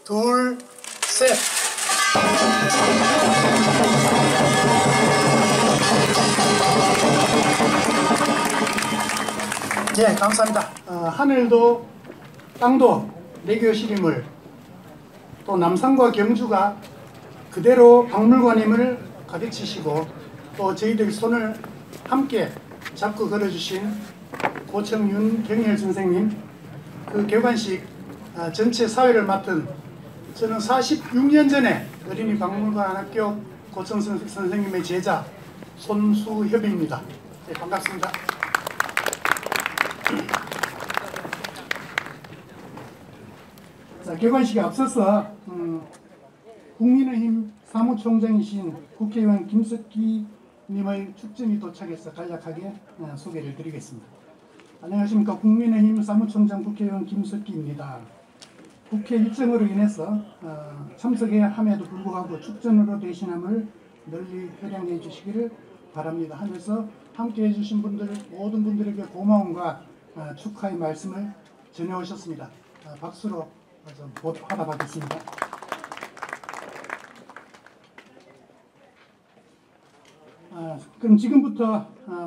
둘, 셋. 네, 감사합니다. 하늘도 땅도 내 교실임을, 또 남산과 경주가 그대로 박물관임을 가르치시고, 또 저희들 손을 함께 잡고 걸어주신 고청윤 경렬 선생님, 그 개관식 전체 사회를 맡은 저는 46년 전에 어린이 박물관학교 고청 선생님의 제자 손수협입니다. 네, 반갑습니다. 자, 개관식에 앞서서 국민의힘 사무총장이신 국회의원 김석기 님의 축전이 도착해서 간략하게 소개를 드리겠습니다. 안녕하십니까. 국민의힘 사무총장 국회의원 김석기입니다. 국회 일정으로 인해서 참석해야 함에도 불구하고 축전으로 대신함을 널리 회량해 주시기를 바랍니다 하면서 함께해 주신 분들, 모든 분들에게 고마움과 축하의 말씀을 전해오셨습니다. 박수로 좀 화답하겠습니다. 그럼 지금부터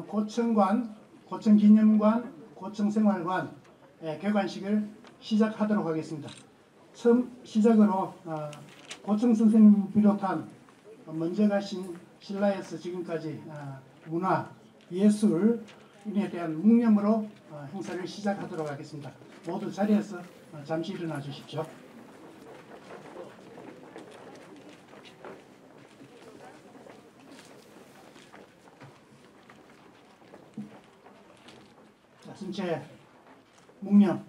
고청관, 고청기념관, 고청생활관 개관식을 시작하도록 하겠습니다. 처음 시작으로 고청 선생님 비롯한 먼저 가신 신라에서 지금까지 문화, 예술에 대한 묵념으로 행사를 시작하도록 하겠습니다. 모두 자리에서 잠시 일어나 주십시오. 자, 전체 묵념.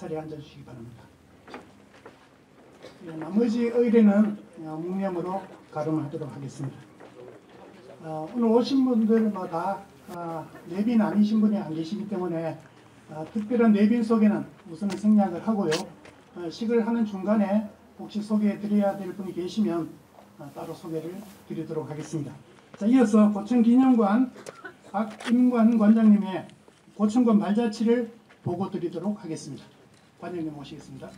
자리에 앉아주시기 바랍니다. 나머지 의례는 묵념으로 가름하도록 하겠습니다. 오늘 오신 분들마다 내빈 아니신 분이 안 계시기 때문에 특별한 내빈 소개는 우선 생략을 하고요. 식을 하는 중간에 혹시 소개해 드려야 될 분이 계시면 따로 소개를 드리도록 하겠습니다. 자, 이어서 고청기념관 박임관 관장님의 고청관 발자취를 보고 드리도록 하겠습니다. 관장님 모시겠습니다.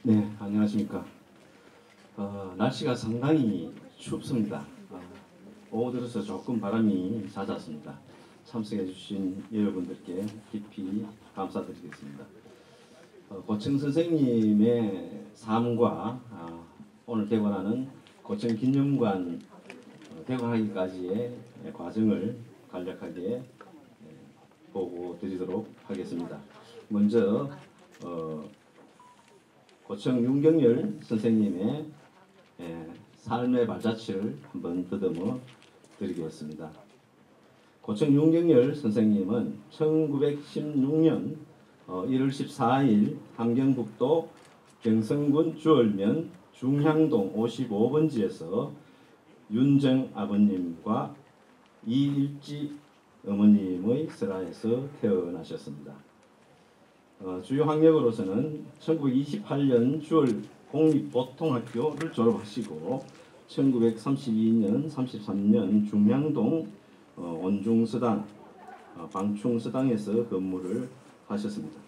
네, 안녕하십니까. 날씨가 상당히 춥습니다. 오후 들어서 조금 바람이 잦았습니다. 참석해 주신 여러분들께 깊이 감사드리겠습니다. 고청 선생님의 삶과 오늘 개관하는 고청기념관 개관하기까지의 과정을 간략하게 보고 드리도록 하겠습니다. 먼저 고청 윤경열 선생님의 삶의 발자취를 한번 더듬어 드리겠습니다. 고청 윤경열 선생님은 1916년 1월 14일 함경북도 경성군 주월면 중향동 55번지에서 윤정 아버님과 이일지 어머님의 설하에서 태어나셨습니다. 주요 학력으로서는 1928년 주월 공립보통학교를 졸업하시고 1932년, 33년 중량동 원중서당 방충서당에서 근무를 하셨습니다.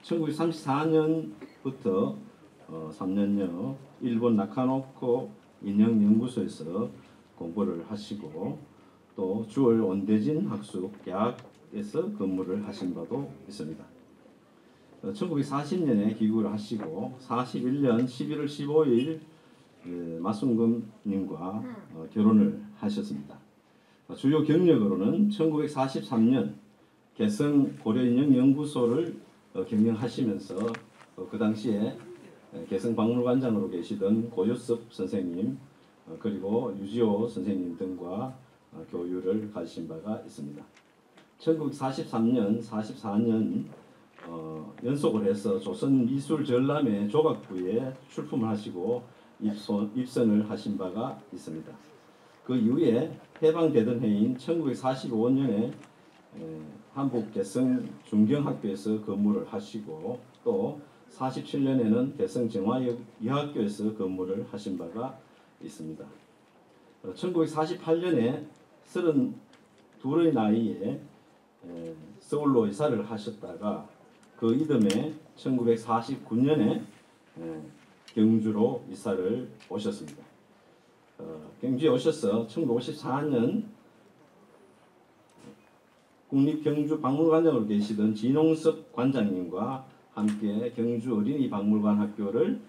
1934년부터 3년여 일본 나카노코 인형연구소에서 공부를 하시고 또 주월 원대진 학术대학에서 근무를 하신 바도 있습니다. 1940년에 귀국을 하시고 41년 11월 15일 마순금님과 결혼을 하셨습니다. 주요 경력으로는 1943년 개성 고려인형연구소를 경영하시면서 그 당시에 개성박물관장으로 계시던 고요섭 선생님 그리고 유지호 선생님 등과 교류를 가지신 바가 있습니다. 1943년, 44년 연속을 해서 조선미술전람회 조각부에 출품을 하시고 입선을 하신 바가 있습니다. 그 이후에 해방되던 해인 1945년에 한북개성 중경학교에서 근무를 하시고 또 47년에는 개성정화여학교에서 근무를 하신 바가 있습니다. 1948년에 32의 나이에 서울로 이사를 하셨다가 그 이듬해 1949년에 경주로 이사를 오셨습니다. 경주에 오셔서 1954년 국립경주박물관장으로 계시던 진홍섭 관장님과 함께 경주 어린이박물관 학교를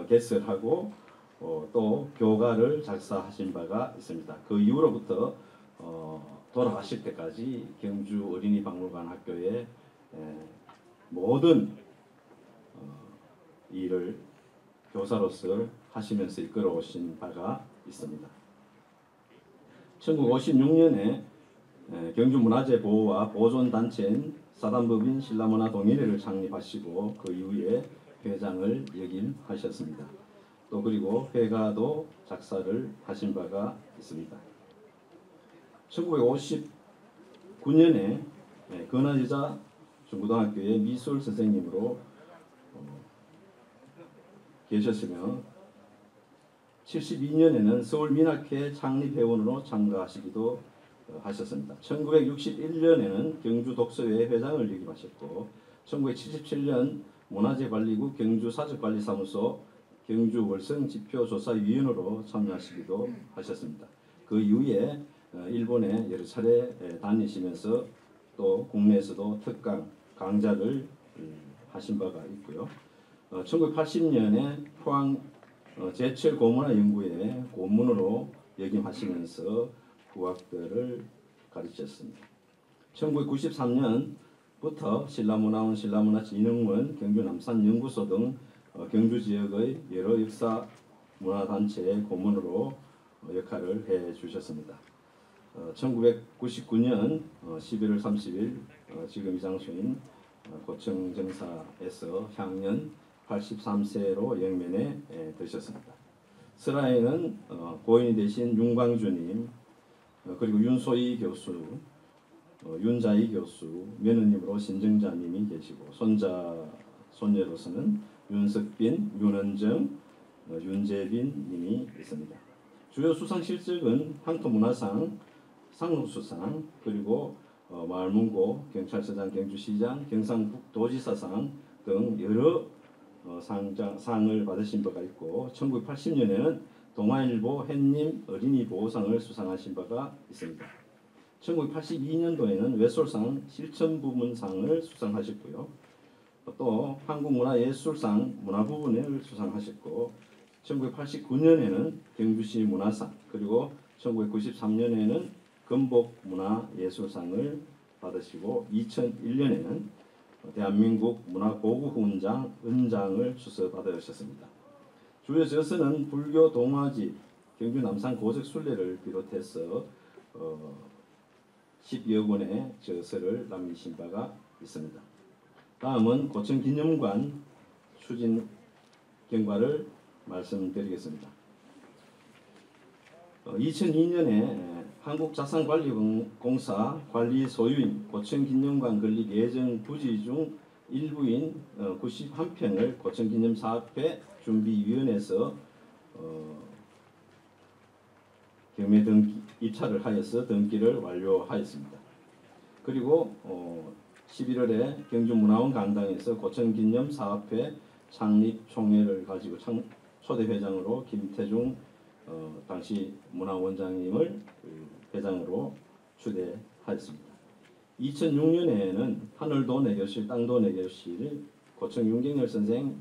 개설하고 또 교가를 작사하신 바가 있습니다. 그 이후로부터 돌아가실 때까지 경주 어린이박물관 학교의 모든 일을 교사로서 하시면서 이끌어 오신 바가 있습니다. 1956년에 경주문화재 보호와 보존단체인 사단법인 신라문화동인회를 창립하시고 그 이후에 회장을 역임하셨습니다. 또 그리고 회가도 작사를 하신 바가 있습니다. 1959년에 근하여자 중고등학교의 미술 선생님으로 계셨으며 72년에는 서울민학회 창립회원으로 참가하시기도 하셨습니다. 1961년에는 경주독서회 회장을 역임하셨고 1977년 문화재관리국 경주사적관리사무소 경주월성지표조사위원으로 참여하시기도 하셨습니다. 그 이후에 일본에 여러 차례 다니시면서 또 국내에서도 특강, 강좌를 하신 바가 있고요. 1980년에 포항 제철 고문화연구회 고문으로 역임하시면서 후학들을 가르쳤습니다. 1993년부터 신라문화원, 신라문화진흥원, 경주남산연구소 등 경주 지역의 여러 역사 문화단체의 고문으로 역할을 해주셨습니다. 1999년 11월 30일 지금 이 장소인 고청정사에서 향년 83세로 영면에 드셨습니다. 슬하에는 고인이 되신 윤광주님 그리고 윤소희 교수, 윤자희 교수, 며느님으로 신정자님이 계시고 손녀로서는 윤석빈, 윤은정, 윤재빈님이 있습니다. 주요 수상 실적은 향토문화상, 상록수상, 그리고 마을문고, 경찰서장, 경주시장, 경상북도지사상 등 여러 상을 받으신 바가 있고 1980년에는 동아일보 햇님 어린이 보호상을 수상하신 바가 있습니다. 1982년도에는 외솔상 실천부문상을 수상하셨고요. 또 한국문화예술상 문화부문을 수상하셨고 1989년에는 경주시 문화상 그리고 1993년에는 금복문화예술상을 받으시고 2001년에는 대한민국 문화고구훈장 은장을 수여받으셨습니다. 주요 저서는 불교 동화집, 경주 남산 고적순례를 비롯해서 10여 권의 저서를 남기신 바가 있습니다. 다음은 고천기념관 추진 경과를 말씀드리겠습니다. 2002년에 한국자산관리공사 관리 소유인 고천기념관 건립 예정 부지 중 일부인 91평을 고천기념사업회 준비위원회에서 경매 등기 입찰을 하여서 등기를 완료하였습니다. 그리고 11월에 경주문화원 강당에서 고천기념사업회 창립 총회를 가지고 초대 회장으로 김태중 당시 문화원장님을 회장으로 추대하였습니다. 2006년에는 하늘도 내 교실, 땅도 내 교실 고청 윤경열 선생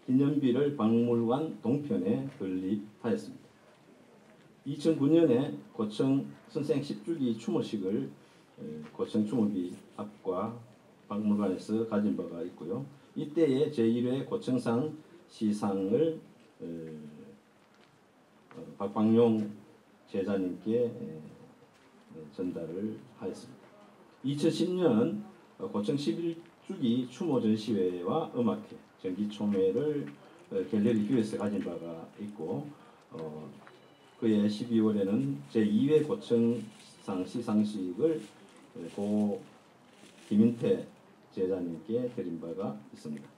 기념비를 박물관 동편에 건립하였습니다. 2009년에 고청 선생 10주기 추모식을 고청 추모비 앞과 박물관에서 가진 바가 있고요. 이때에 제1회 고청상 시상을 박광용 제자님께 전달을 하였습니다. 2010년 고청 11주기 추모 전시회와 음악회, 전기총회를 갤러리 뷰에서 가진 바가 있고 그해 12월에는 제2회 고청상 시상식을 고 김인태 제자님께 드린 바가 있습니다.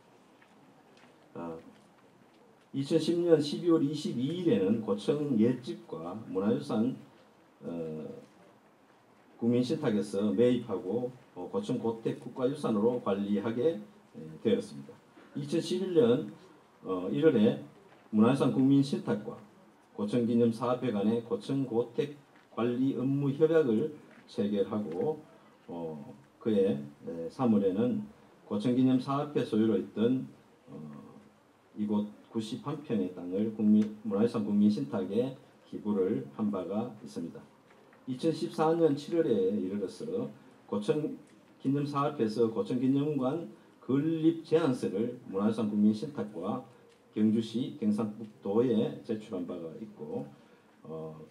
2010년 12월 22일에는 고청 옛집과 문화유산 국민신탁에서 매입하고 고청 고택 국가유산으로 관리하게 되었습니다. 2011년 1월에 문화유산 국민신탁과 고청기념사업회 간의 고청고택 관리 업무 협약을 체결하고 그해 3월에는 고청기념사업회 소유로 있던 이곳 91평의 땅을 문화유산 국민신탁에 기부를 한 바가 있습니다. 2014년 7월에 이르러서 고청기념사업회에서 고청기념관 건립 제안서를 문화유산 국민신탁과 경주시 경상북도에 제출한 바가 있고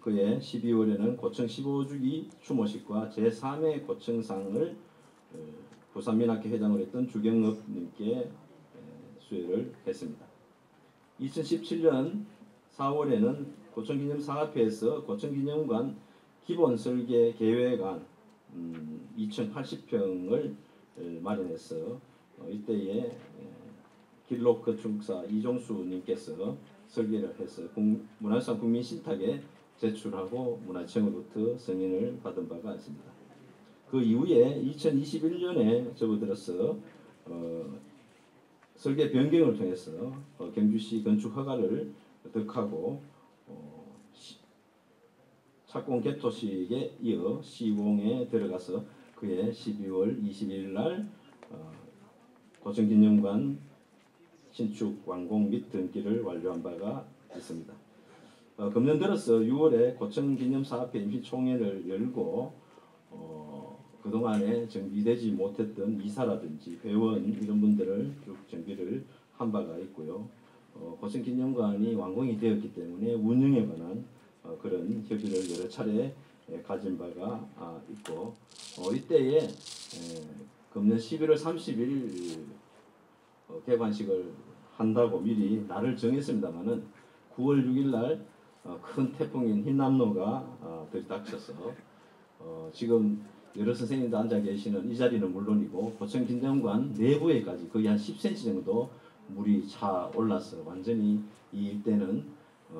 그해 12월에는 고청 15주기 추모식과 제3회 고청상을 부산민학회 회장으로 했던 주경업님께 수여를 했습니다. 2017년 4월에는 고청기념사업회에서 고청기념관 기본 설계 계획안 2080평을 마련해서 이때에 길록 건축사 이종수님께서 설계를 해서 문화유산 국민신탁에 제출하고 문화청으로부터 승인을 받은 바가 있습니다. 그 이후에 2021년에 접어들어서 설계 변경을 통해서 경주시 건축 허가를 득하고 착공 개토식에 이어 시공에 들어가서 그해 12월 22일 날 고청기념관 신축 완공 및 등기를 완료한 바가 있습니다. 금년 들어서 6월에 고청기념사업회 임시총회를 열고 그동안에 정비되지 못했던 이사라든지 회원 이런 분들을 쭉 정비를 한 바가 있고요. 고청기념관이 완공이 되었기 때문에 운영에 관한 그런 협의를 여러 차례 가진 바가 있고 이때에 금년 11월 30일 개관식을 한다고 미리 날을 정했습니다마는 9월 6일 날 큰 태풍인 흰남노가 들이닥쳐서 지금 여러 선생님도 앉아 계시는 이 자리는 물론이고 고청기념관 내부에까지 거의 한 10cm 정도 물이 차 올라서 완전히 이 일대는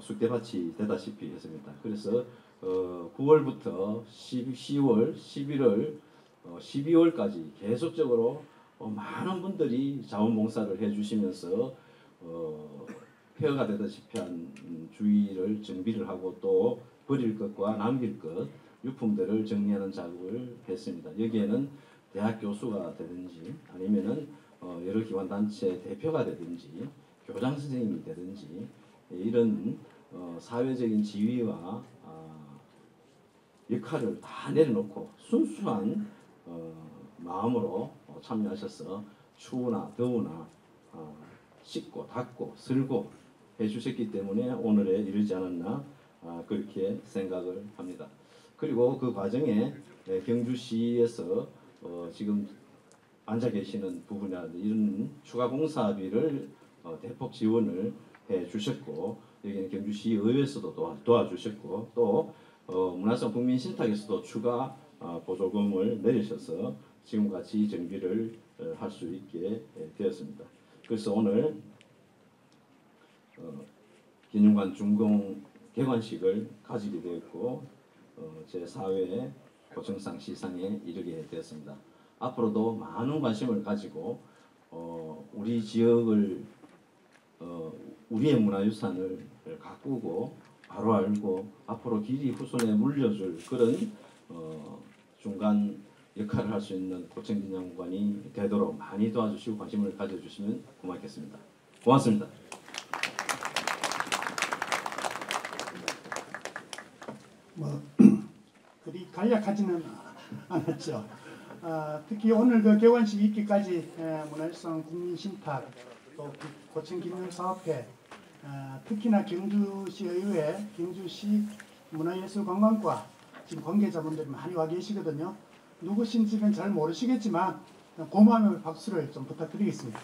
쑥대밭이 되다시피 했습니다. 그래서 9월부터 10월, 11월, 12월까지 계속적으로 많은 분들이 자원봉사를 해주시면서 폐허가 되다시피 한 주위를 정비를 하고 또 버릴 것과 남길 것 유품들을 정리하는 작업을 했습니다. 여기에는 대학 교수가 되든지 아니면은 여러 기관 단체 대표가 되든지 교장 선생님이 되든지 이런 사회적인 지위와 역할을 다 내려놓고 순수한 마음으로 참여하셔서 추우나 더우나 씻고 닦고 쓸고 해주셨기 때문에 오늘에 이르지 않았나 그렇게 생각을 합니다. 그리고 그 과정에 경주시에서 지금 앉아 계시는 부분이라든지 이런 추가 공사비를 대폭 지원을 해주셨고 여기는 경주시 의회에서도 도와주셨고 또 문화유산 국민신탁에서도 추가 보조금을 내리셔서 지금같이 정비를 할 수 있게 되었습니다. 그래서 오늘 기념관 준공 개관식을 가지게 되었고 제4회 고청상 시상에 이르게 되었습니다. 앞으로도 많은 관심을 가지고 우리 지역을 우리의 문화유산을 가꾸고 바로 알고 앞으로 길이 후손에 물려줄 그런 중간 역할을 할 수 있는 고청기념관이 되도록 많이 도와주시고 관심을 가져주시면 고맙겠습니다. 고맙습니다. 뭐 그리 간략하지는 않았죠. 특히 오늘 그 개원식 있기까지 문화유산 국민신탁 또 고청기념사업회 특히나 경주시의회, 경주시 문화예술관광과 지금 관계자분들이 많이 와 계시거든요. 누구신지는 잘 모르시겠지만 고마움의 박수를 좀 부탁드리겠습니다.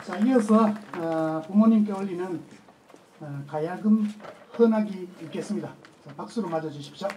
자, 이어서 부모님께 올리는 가야금 헌악이 있겠습니다. 자, 박수로 맞아주십시오.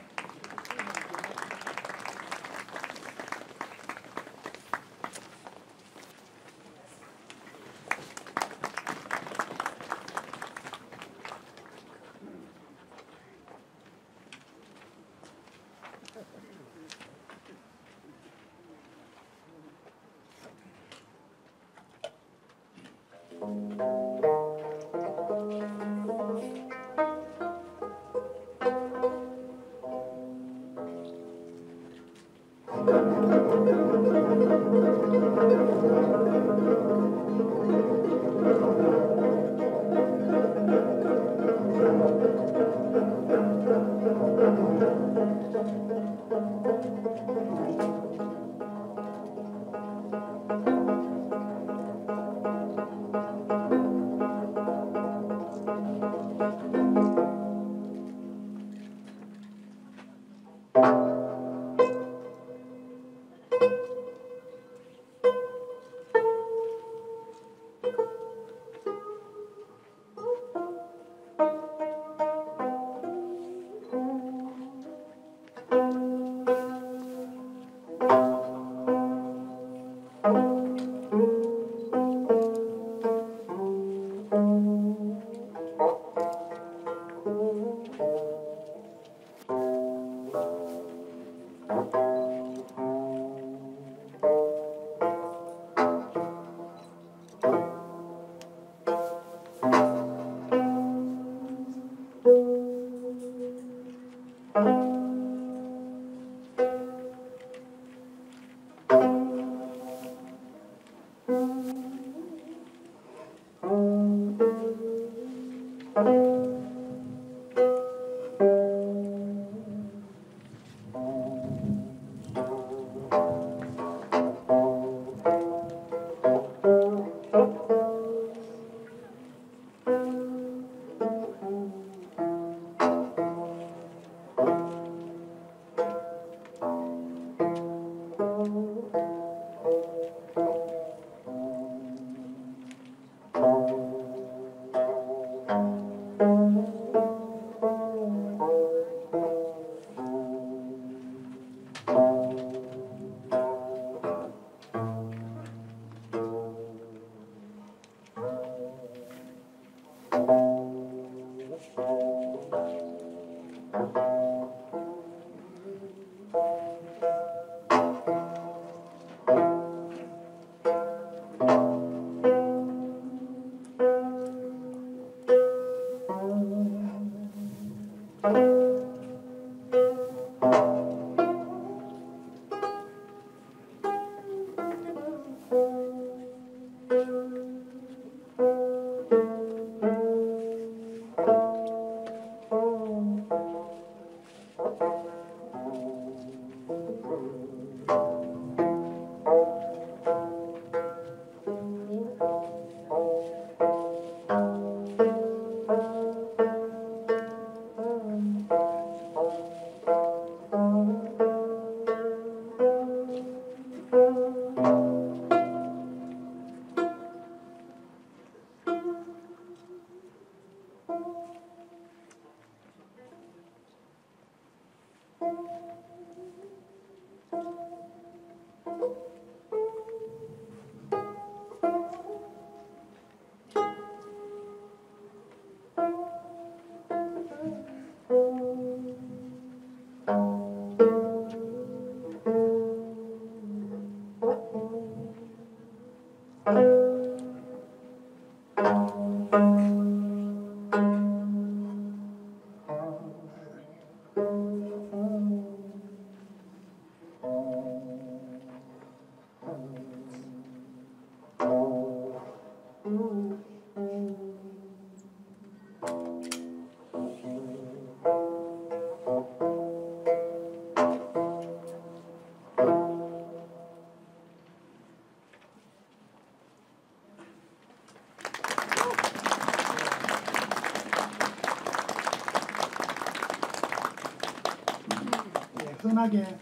시원하게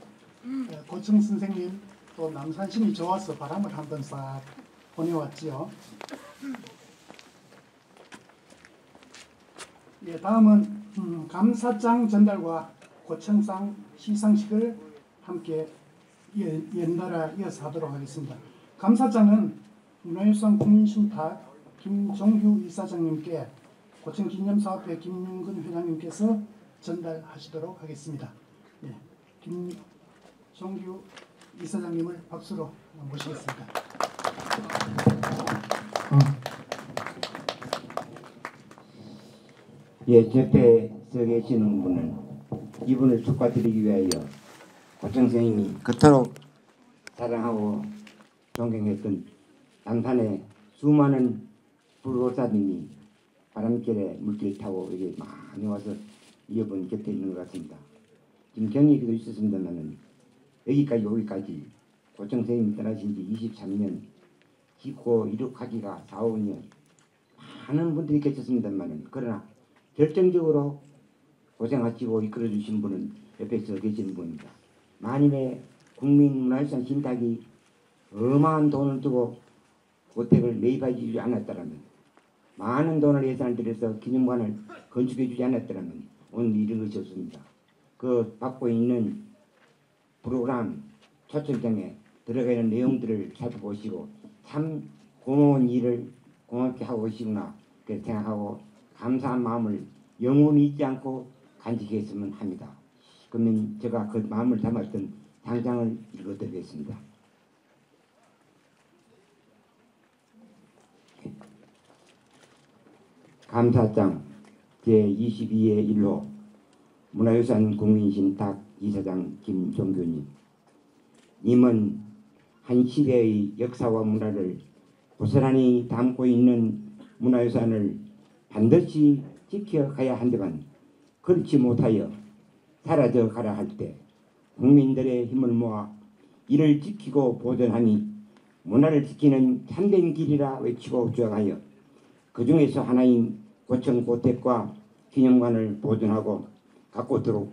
고청 선생님 또 남산심이 좋아서 바람을 한번 싹 보내왔지요. 예, 다음은 감사장 전달과 고청상 시상식을 함께 연달아 이어서 하도록 하겠습니다. 감사장은 문화유산 국민신탁 김종규 이사장님께 고청기념사업회 김윤근 회장님께서 전달하시도록 하겠습니다. 예, 김종규 이사장님을 박수로 모시겠습니다. 예, 옆에 서 계시는 분은 이분을 축하드리기 위하여 고청 선생님이 그토록 사랑하고 존경했던 남산의 수많은 불로사님이 바람결에 물길 타고 여기 많이 와서 이어분 곁에 있는 것 같습니다. 지금 경력도 있었습니다만은 여기까지 고청 선생님 떠나신 지 23년, 짓고 이룩하기가 4, 5년 많은 분들이 계셨습니다만은 그러나 결정적으로 고생하시고 이끌어주신 분은 옆에서 계시는 분입니다. 만일에 국민문화유산 신탁이 어마한 돈을 두고 고택을 매입하지 않았다면, 많은 돈을 예산을 들여서 기념관을 건축해 주지 않았다면 오늘 이런 것이 없습니다. 그 받고 있는 프로그램 초청장에 들어가 있는 내용들을 살펴보시고 참 고마운 일을 고맙게 하고 계시구나 그렇게 생각하고 감사한 마음을 영원히 잊지 않고 간직했으면 합니다. 그러면 제가 그 마음을 담았던 당장을 읽어드리겠습니다. 감사장 제22회 1호 문화유산 국민신탁 이사장 김종규님, 님은 한 시대의 역사와 문화를 고스란히 담고 있는 문화유산을 반드시 지켜가야 한데만 그렇지 못하여 사라져 가라 할 때 국민들의 힘을 모아 이를 지키고 보존하니 문화를 지키는 참된 길이라 외치고 주장하여 그 중에서 하나인 고청 고택과 기념관을 보존하고 가꾸도록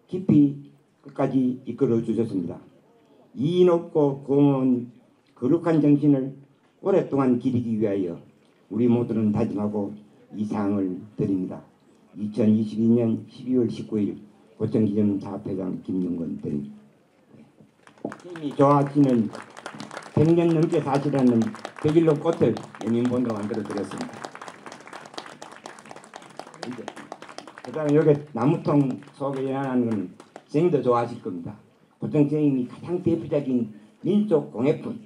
깊이 끝까지 이끌어 주셨습니다. 이 높고 고마운 거룩한 정신을 오랫동안 기리기 위하여 우리 모두는 다짐하고 이 상을 드립니다. 2022년 12월 19일 고청기념사업회장 김윤근 드립니다. 힘이 좋아지는 100년 넘게 사시라는 100일로 꽃을 연인본으로 만들어 드렸습니다. 그 다음에 여기 나무통 속에 연하는 건 선생님도 좋아하실 겁니다. 고청 선생님이 가장 대표적인 민족 공예품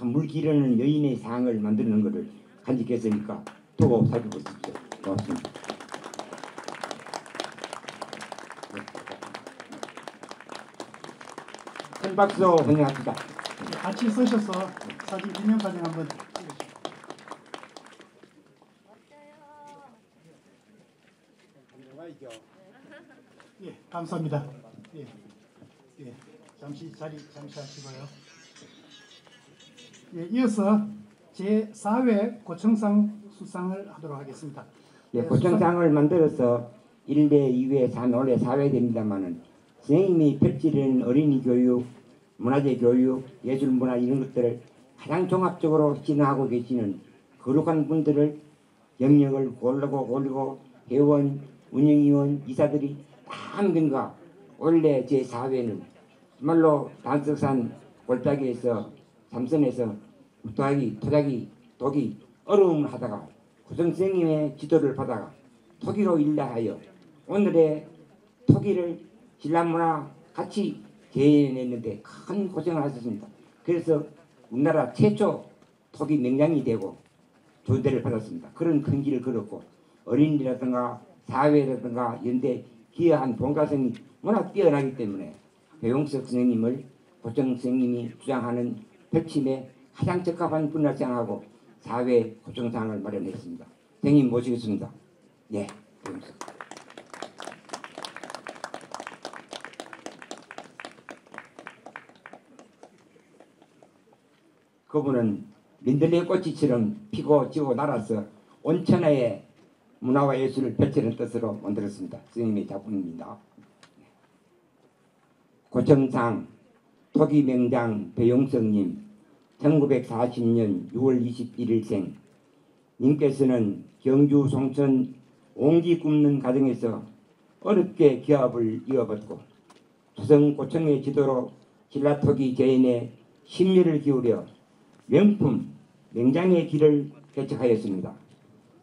물 기르는 여인의 상을 만드는 것을 간직했으니까 두고 살펴보십시오. 고맙습니다. 큰 박수 환영합니다. 같이 서셔서 사진 기념사진 한번 찍으시죠. 예, 감사합니다. 예, 예, 자리 잠시 하시고요. 예, 이어서 제4회 고청상 수상을 하도록 하겠습니다. 예, 고청상을 만들어서 1회, 2회, 3회, 원래 4회 됩니다만은 선생님이 펼치는 어린이 교육, 문화재 교육, 예술 문화 이런 것들을 가장 종합적으로 진행하고 계시는 거룩한 분들을 영역을 고르고 회원, 운영위원, 이사들이 다 함근가 원래 제4회는 정말로 단석산 골짜기에서 삼선에서 토자기 독이 어려움을 하다가 고청 선생님의 지도를 받아가 토기로 일하여 오늘의 토기를 신라문화 같이 재현했는데 큰 고생을 하셨습니다. 그래서 우리나라 최초 토기 명장이 되고 조대를 받았습니다. 그런 큰 길을 걸었고 어린이라든가 사회라든가 연대 기여한 본가성이 워낙 뛰어나기 때문에 배용석 선생님을 고청 선생님이 주장하는 펼침에 가장 적합한 분을 생각하고 4회 고청상을 마련했습니다. 선생님 모시겠습니다. 예, 배용석. 그분은 민들레 꽃이처럼 피고 지고 날아서 온천하에 문화와 예술을 펼치는 뜻으로 만들었습니다. 선생님의 작품입니다. 고청상 토기명장 배용석님 1940년 6월 21일생. 님께서는 경주 송천 옹기 굽는 가정에서 어렵게 기업을 이어받고 조선고청의 지도로 신라토기 제인의 심려를 기울여 명품 명장의 길을 개척하였습니다.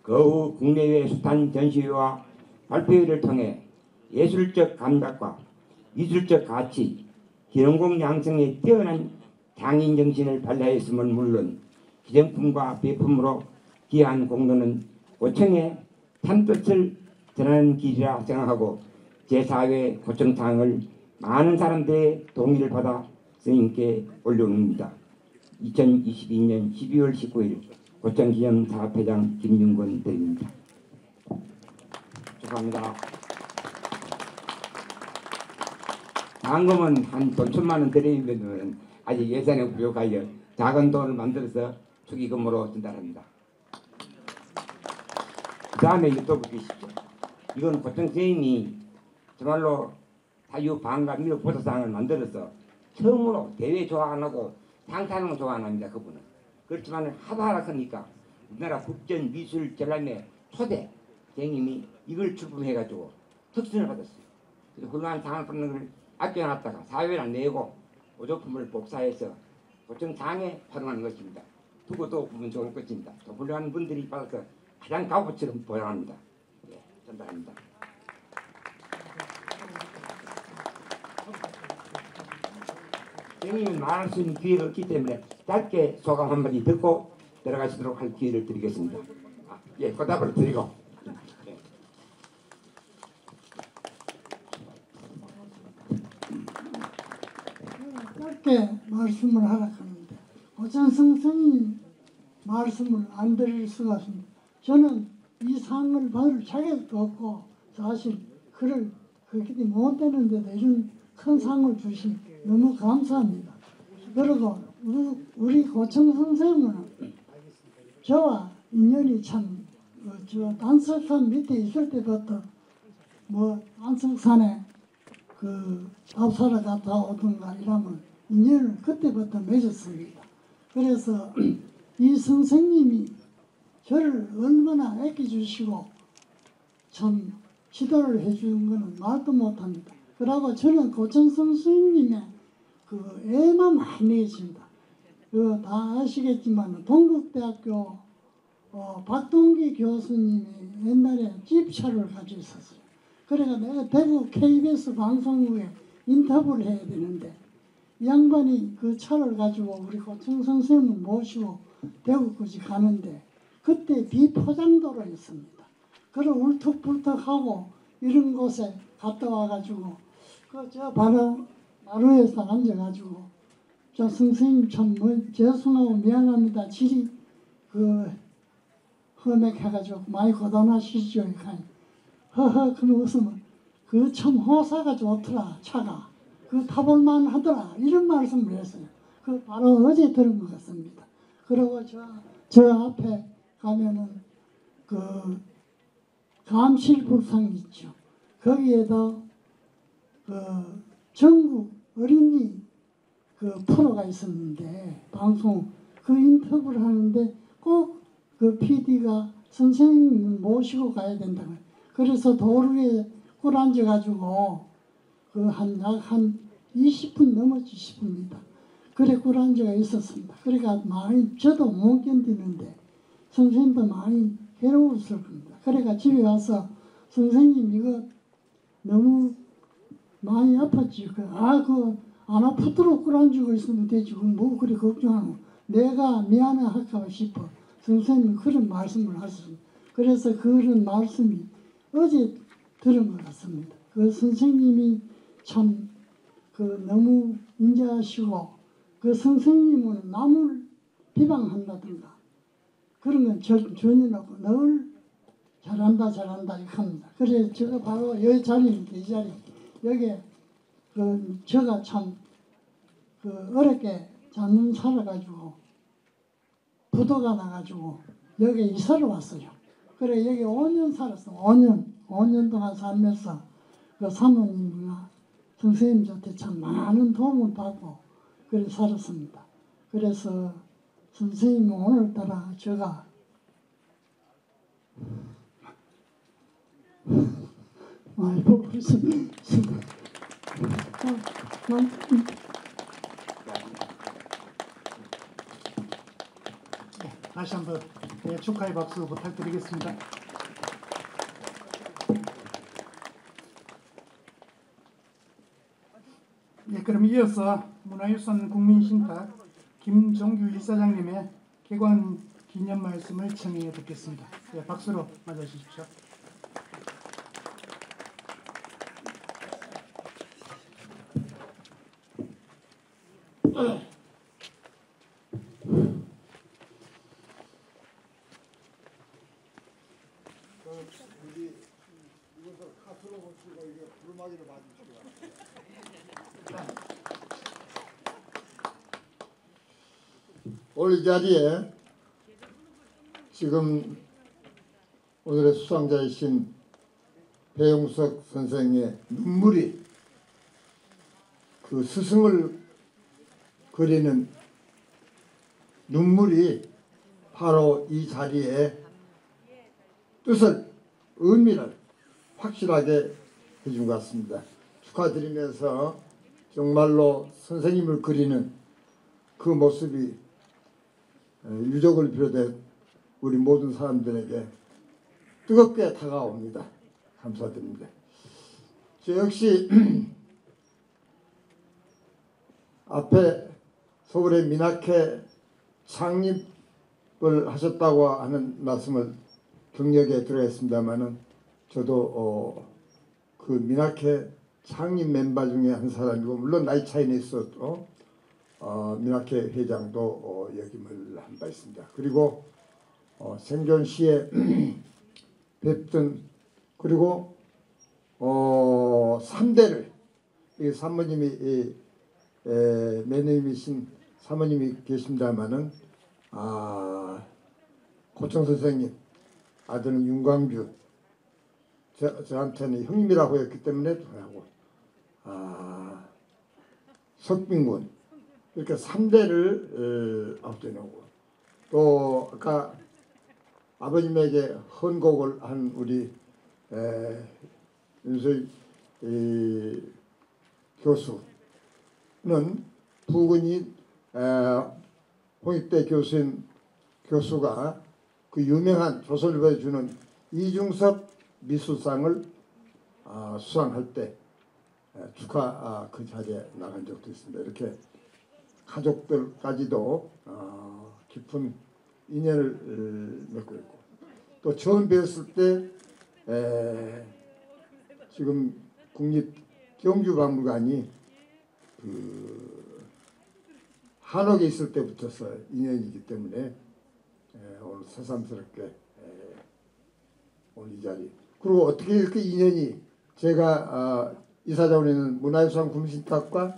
그 후 국내외 숱한 전시회와 발표회를 통해 예술적 감각과 미술적 가치, 기능공 양성에 뛰어난 장인 정신을 발휘하였음은 물론 기정품과 배품으로 기여한 공로는 고청의 참뜻을 전하는 길이라 생각하고 제4회 고청상을 많은 사람들의 동의를 받아 스님께 올려옵니다. 2022년 12월 19일 고청기념 사업회장 김윤권 대리입니다. 축하합니다. 당금은 한 돈 1,000만 원 드리면 아직 예산에 부족하여 작은 돈을 만들어서 축의금으로 전달합니다. 그 다음에 이것도 보십시오. 이건 고청 선생님이 정말로 사유방가 미륵 보사상을 만들어서 처음으로 대회 좋아 안 하고 상 타는 거 좋아 안 합니다. 그분은. 그렇지만 하도 하락하니까 우리나라 국전미술전람회 초대 선생님이 이걸 출품해가지고 특선을 받았어요. 그래서 훌륭한 상을 받는 걸 아껴놨다가 사회를 안 내고 오조품을 복사해서 고청상에 활용하는 것입니다. 두고도 보면 좋을 것입니다. 또 훌륭한 분들이 받아서 가장 값어치를 보장합니다. 예, 전달합니다. 선생님은 말할 수 있는 기회가 없기 때문에 짧게 소감 한마디 듣고 들어가시도록 할 기회를 드리겠습니다. 예, 꽃다발을 드리고. 예. 짧게 말씀을 하라 하는데 고창성 스님 말씀을 안 드릴 수가 없습니다. 저는 이 상을 받을 자격도 없고 사실 글을 그렇게 못 되는데도 이런 큰 상을 주신 너무 감사합니다. 그리고 우리 고청성 선생은 저와 인연이 참 저 단석산 밑에 있을 때부터 뭐 단석산에 그 밥사러 갔다 오던가 이러면 인연을 그때부터 맺었습니다. 그래서 이 선생님이 저를 얼마나 아껴주시고 참 지도를 해주는 것은 말도 못합니다. 그러고 저는 고청성 스님의 그 애만 많이 내십니다. 그 다 아시겠지만 동국대학교 박동기 교수님이 옛날에 집차를 가지고 있었어요. 그래서 내가 대구 KBS 방송국에 인터뷰를 해야 되는데 이 양반이 그 차를 가지고 우리 고청성 선생님을 모시고 대구까지 가는데 그때 비포장도로였습니다. 그걸 울퉁불퉁하고 이런 곳에 갔다 와가지고 저 바로 마루에서 앉아가지고 저 선생님 참 죄송하고 미안합니다. 질이 험액해가지고 많이 고단하시죠. 허허 그러고 웃으면 그 참 호사가 좋더라 차가 그 타볼만 하더라 이런 말씀을 했어요. 그 바로 어제 들은 것 같습니다. 그리고 저 앞에 가면은 그 감실불상 있죠. 거기에도 그 전국 어린이 그 프로가 있었는데 방송 그 인터뷰를 하는데 꼭 그 PD가 선생님 모시고 가야 된다고. 그래서 도로에 꿀 앉아가지고 그 한 20분 넘었지 싶습니다. 그래 꿀 앉아가 있었습니다. 그러니까 많이 저도 못 견디는데 선생님도 많이 괴로웠을 겁니다. 그러니까 집에 와서 선생님 이거 너무 많이 아팠지. 안 아프도록 꿀 앉고 있으면 되지. 뭐 그리 걱정하노. 내가 미안해할까 싶어. 선생님 그런 말씀을 하셨습니다. 그래서 그런 말씀이 어제 들은 것 같습니다. 그 선생님이 참 너무 인자하시고 그 선생님은 남을 비방한다든가 그런 건 전혀 없고 늘 잘한다 이렇게 합니다. 그래서 제가 바로 이 자리입니다. 이 자리. 여기 제가 참 어렵게 장롱 살아가지고 부도가 나가지고 여기 이사를 왔어요. 그래 여기 5년 살았어. 5년 동안 살면서 그 사모님이나 선생님 저한테 참 많은 도움을 받고 그래 살았습니다. 그래서 선생님이 오늘따라 제가 많이 보고 있습니다. 다시 한번 축하의 박수 부탁드리겠습니다. 그럼 이어서 문화유산 국민신탁 김종규 이사장님의 개관 기념 말씀을 청해 듣겠습니다. 박수로 맞아주십시오. 오늘 이 자리에 지금 오늘의 수상자이신 배용석 선생의 눈물이 그 스승을 그리는 눈물이 바로 이 자리에 뜻을 의미를 확실하게 해준 것 같습니다. 축하드리면서 정말로 선생님을 그리는 그 모습이 유족을 비롯해 우리 모든 사람들에게 뜨겁게 다가옵니다. 감사드립니다. 저 역시 앞에 서울의 민학회 창립을 하셨다고 하는 말씀을 경력에 들어있습니다만은 저도 그 민학회 창립 멤버 중에 한 사람이고 물론 나이 차이는 있어도 민학회 회장도 역임을 한 바 있습니다. 그리고 생존 시에 뵙던 그리고 3대를 이 사모님이 매너님이신 사모님이 계십니다마는 고청 선생님 아들은 윤광주 저한테는 형님이라고 했기 때문에 하고 석빈군 이렇게 3대를 앞두고 또 아까 아버님에게 헌곡을 한 우리 윤수희 교수는 부근이 홍익대 교수가 그 유명한 조선일보에 주는 이중섭 미술상을 수상할 때 축하 그 자리에 나간 적도 있습니다. 이렇게 가족들까지도 깊은 인연을 맺고 있고 또 처음 배웠을 때 지금 국립경주박물관이 그 한옥에 있을 때부터서 인연이기 때문에 오늘 새삼스럽게 오늘 이 자리 그리고 어떻게 이렇게 인연이 제가 이사장으로 있는 문화유산 국민신탁과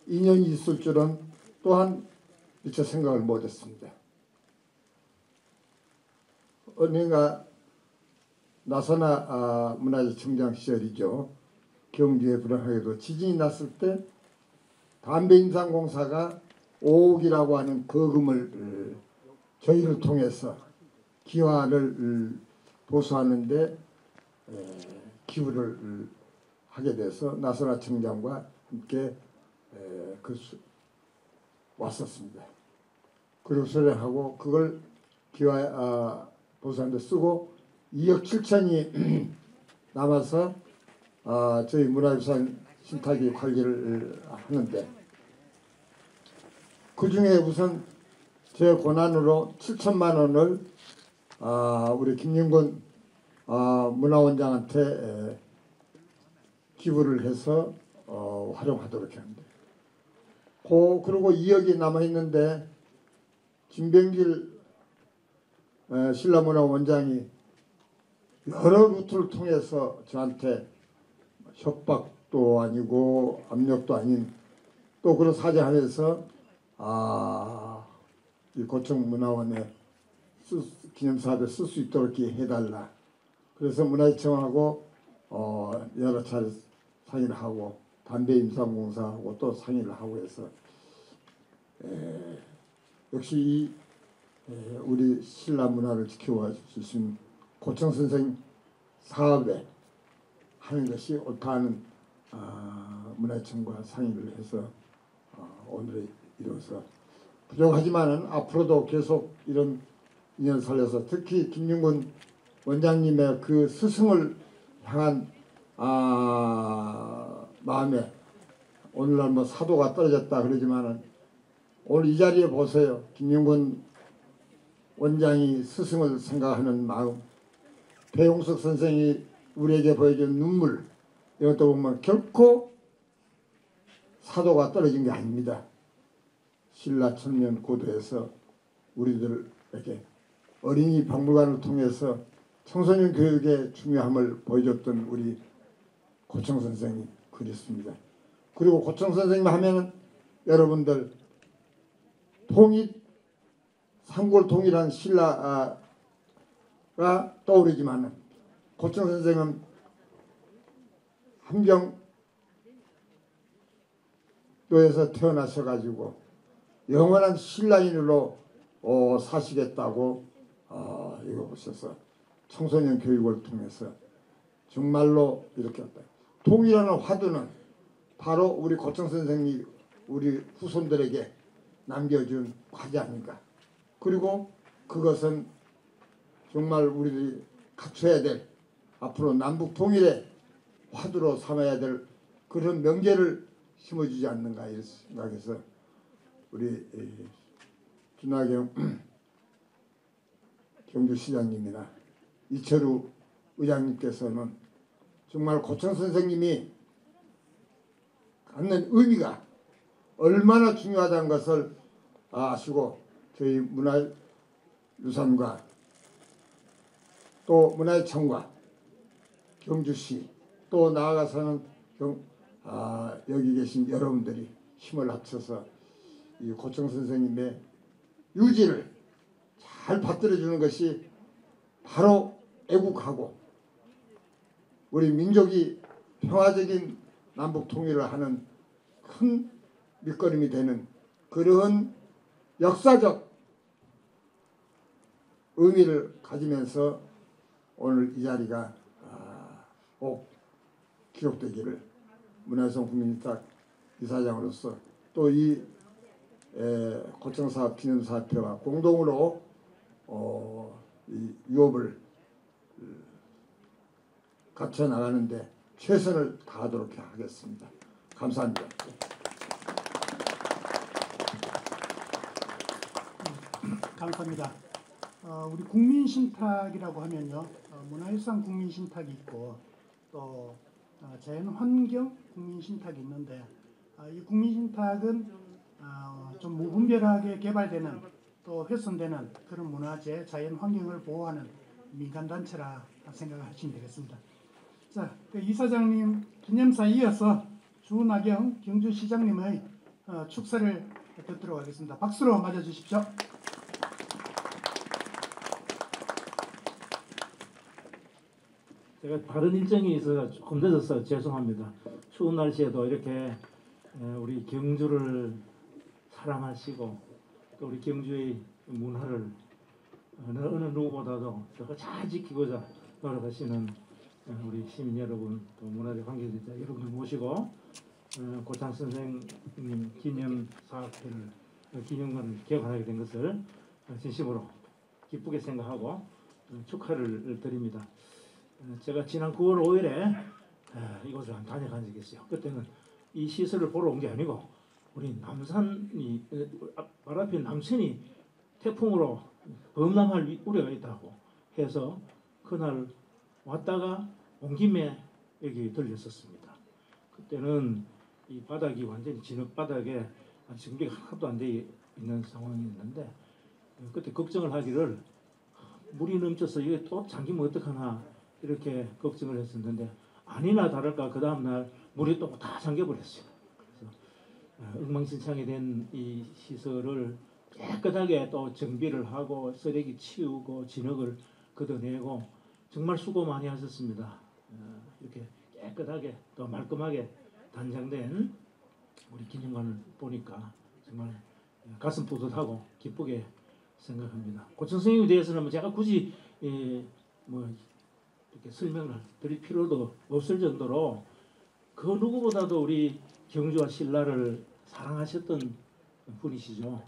인연이 있을 줄은 또한 미처 생각을 못했습니다. 언젠가 나선아 문화재청장 시절이죠. 경주에 불행하게도 지진이 났을 때 담배임상공사가 5억이라고 하는 거금을 저희를 통해서 기화를 보수하는데 기부를 하게 돼서 나선아 청장과 함께 왔었습니다. 그리고 수령하고 그걸 기화 보수하는 데 쓰고 2억 7천이 남아서 저희 문화유산 신탁이 관리를 하는데 그 중에 우선 제 권한으로 7천만 원을 우리 김윤건 문화원장한테 기부를 해서 활용하도록 합니다. 그리고 2억이 남아있는데 김병길 신라문화원장이 여러 루트를 통해서 저한테 협박도 아니고 압력도 아닌 또 그런 사정하면서 이 고청문화원에 기념사업에 쓸 수 있도록 해달라. 그래서 문화재청하고 여러 차례 상의를 하고 담배 임상공사하고 또 상의를 하고 해서 역시 이 우리 신라 문화를 지켜와 주신 고청 선생 사업에 하는 것이 옳다는 문화청과 상의를 해서 오늘에 이뤄서 부족하지만은 앞으로도 계속 이런 인연 살려서 특히 김윤근 원장님의 그 스승을 향한 마음에 오늘날 뭐 사도가 떨어졌다 그러지만은 오늘 이 자리에 보세요. 김윤근 원장이 스승을 생각하는 마음, 배용석 선생이 우리에게 보여준 눈물, 이것도 보면 결코 사도가 떨어진 게 아닙니다. 신라 천년 고도에서 우리들에게 어린이 박물관을 통해서 청소년 교육의 중요함을 보여줬던 우리 고청 선생이 그립습니다. 그리고 고청 선생님 하면은 여러분들 통일, 삼골 통일한 신라가 떠오르지만은 고청 선생은 함경도에서 태어나셔가지고 영원한 신라인으로 사시겠다고 이거 보셔서 청소년 교육을 통해서 정말로 이렇게 했다. 통일하는 화두는 바로 우리 고청 선생이 우리 후손들에게 남겨준 과제 아닌가. 그리고 그것은 정말 우리들이 갖춰야 될 앞으로 남북 통일의 화두로 삼아야 될 그런 명제를 심어주지 않는가 이런 생각해서 우리 김학영 경주시장님이나 이철우 의장님께서는 정말 고청 선생님이 갖는 의미가 얼마나 중요하다는 것을 아시고 저희 문화유산과 또 문화청과 경주시 또 나아가서는 여기 계신 여러분들이 힘을 합쳐서 이 고청 선생님의 유지를 잘 받들어주는 것이 바로 애국하고 우리 민족이 평화적인 남북 통일을 하는 큰 밑거름이 되는 그런 역사적 의미를 가지면서 오늘 이 자리가 꼭 기록되기를 문화유산 국민인탁 이사장으로서 또 이 고청사업 기념사업회와 공동으로 이 유업을 갖춰 나가는데 최선을 다하도록 하겠습니다. 감사합니다. 감사합니다. 우리 국민신탁이라고 하면요, 문화유산 국민신탁이 있고 또 자연환경 국민신탁이 있는데 이 국민신탁은 좀 무분별하게 개발되는 또 훼손되는 그런 문화재, 자연환경을 보호하는 민간단체라 생각하시면 되겠습니다. 자, 그 이사장님 기념사에 이어서 주나경 경주시장님의 축사를 듣도록 하겠습니다. 박수로 맞아주십시오. 제가 다른 일정이 있어서 조금 늦어서 죄송합니다. 추운 날씨에도 이렇게 우리 경주를 사랑하시고 또 우리 경주의 문화를 어느 누구보다도 잘 지키고자 노력하시는 우리 시민 여러분 또 문화재 관계자 여러분들 모시고 고창 선생님 기념 사업회를 기념관을 개관하게 된 것을 진심으로 기쁘게 생각하고 축하를 드립니다. 제가 지난 9월 5일에 이곳을 다녀간 적이 있어요. 그때는 이 시설을 보러 온 게 아니고 우리 남산이 발 앞에 남천이 태풍으로 범람할 우려가 있다고 해서 그날 왔다가 온 김에 여기 들렸었습니다. 그때는 이 바닥이 완전히 진흙 바닥에 정비가 하나도 안 돼 있는 상황이었는데 그때 걱정을 하기를 물이 넘쳐서 이게 또 잠기면 어떡하나 이렇게 걱정을 했었는데 아니나 다를까 그 다음날 물이 또 다 잠겨버렸어요. 그래서 엉망진창이 된 이 시설을 깨끗하게 또 정비를 하고 쓰레기 치우고 진흙을 걷어내고 정말 수고 많이 하셨습니다. 이렇게 깨끗하게 또 말끔하게 단장된 우리 기념관을 보니까 정말 가슴 뿌듯하고 기쁘게 생각합니다. 고천 선생님에 대해서는 뭐 제가 굳이 뭐 이렇게 설명을 드릴 필요도 없을 정도로 그 누구보다도 우리 경주와 신라를 사랑하셨던 분이시죠.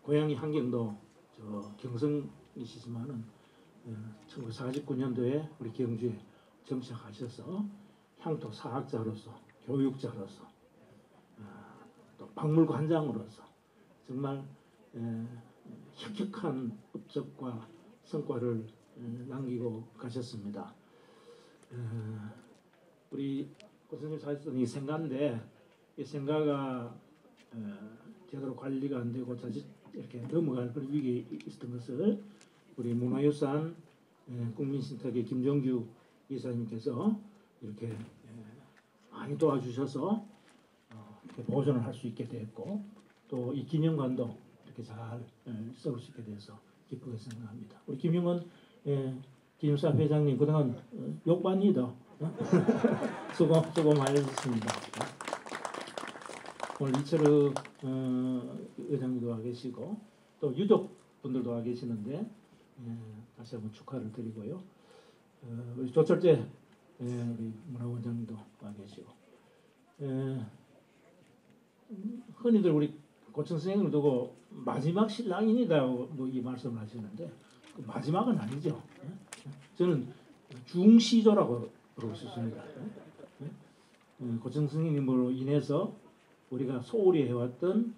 고향이 한경도 저 경성이시지만은 1949년도에 우리 경주에 정착하셔서 향토 사학자로서 교육자로서 또 박물관장으로서 정말 혁혁한 업적과 성과를 남기고 가셨습니다. 우리 고선생님 사셨던 이 생가인데 이 생가가 제대로 관리가 안 되고 자칫 이렇게 넘어갈 그런 위기에 있었던 것을 우리 문화유산 국민신탁의 김정규 이사님께서 이렇게 많이 도와주셔서 이렇게 보존을 할 수 있게 됐고 또 이 기념관도 이렇게 잘 세울 수 있게 돼서 기쁘게 생각합니다. 우리 김용원 기념사 회장님 그동안 욕반이다 수고 많이 해주셨습니다. 오늘 이철우 의장님도 와 계시고 또 유족분들도 와 계시는데 다시 한번 축하를 드리고요. 우리 조철재 우리 문화원장님도 와 계시고 흔히들 우리 고천 선생님을 두고 마지막 신랑이다 뭐 이 말씀을 하시는데 그 마지막은 아니죠. 저는 중시조라고 그러고 싶습니다. 고천 선생님으로 인해서 우리가 소홀히 해왔던